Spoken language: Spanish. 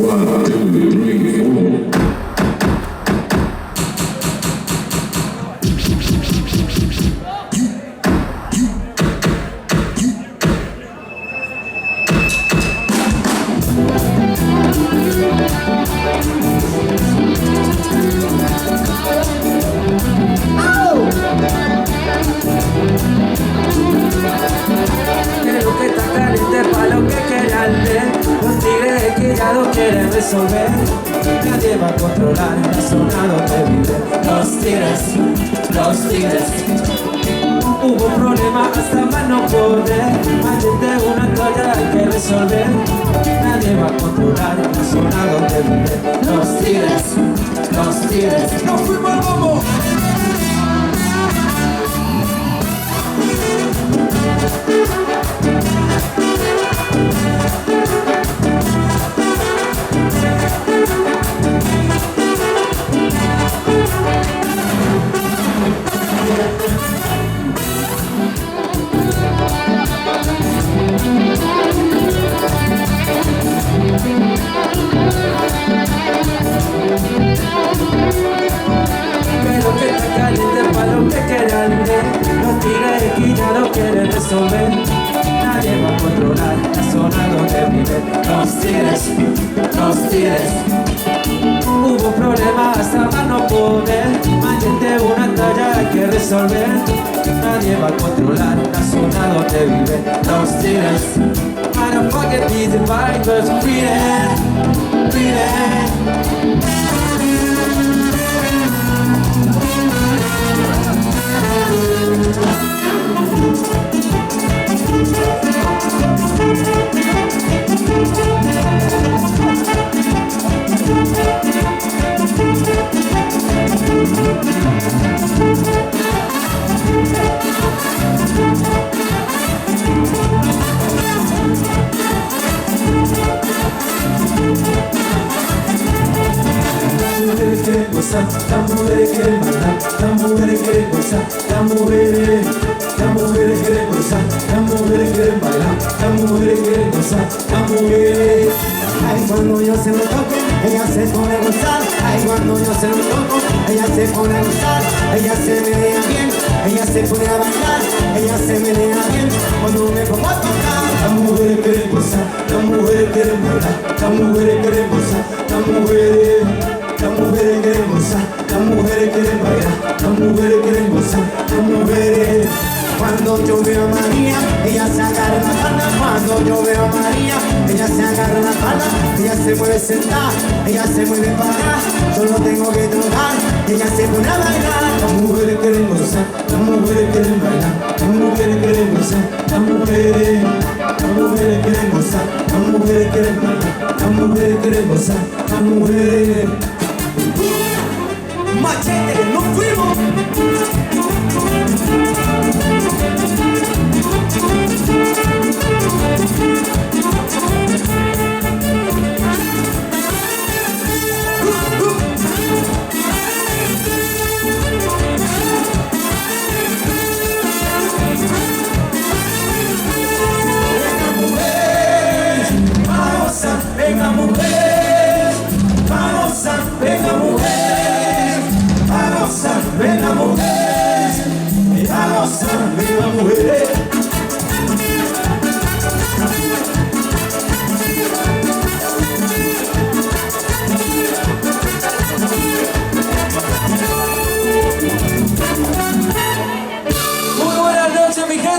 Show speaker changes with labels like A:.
A: One, two, three, four.
B: Creo que está caliente pa' lo que quiera leer. Los tigres esquillados quieren resolver. Nadie va a controlar la zona donde viven. Los tigres. Hubo un problema hasta más no poder. Antes de una toalla hay que resolver. Nadie va a controlar la zona donde viven. Los tigres. ¡Nos fuimos al bombo! Pero que está caliente pa' lo que quieran ver. Los tigres esquillados quieren resolver. Nadie va a controlar la zona donde viven. Los tigres. Hubo un problema hasta más no poder. Mantente una talla hay que resolver. Nadie va a controlar la zona donde viven. Los tigres. Motherfucker, these vibes, breathing. Las mujeres quieren bailar, las mujeres quieren gozar, las mujeres quieren gozar, las mujeres quieren bailar, las mujeres quieren gozar, las mujeres.
C: Ay, cuando yo se lo toco, ella se pone a gozar. Ay, cuando yo se lo toco, ella se pone a gozar. Ella se menea bien, ella se pone a bailar. Ella se menea bien, cuando me pongo a tocar.
A: Las mujeres quieren gozar, las mujeres quieren bailar, las mujeres quieren gozar, las mujeres quieren gozar, las mujeres quieren bailar, las mujeres quieren gozar, las mujeres.
C: Cuando yo veo a María, ella se agarra la falda. Cuando yo veo a María, ella se agarra la falda. Ella se mueve sentada, ella se mueve para atrás. Solo tengo que tocar, ella se pone a bailar.
A: Las mujeres quieren gozar, las mujeres quieren bailar, las mujeres quieren gozar, las mujeres quieren gozar, las mujeres quieren bailar, las mujeres quieren gozar, las mujeres.
B: Machete, nos fuimos.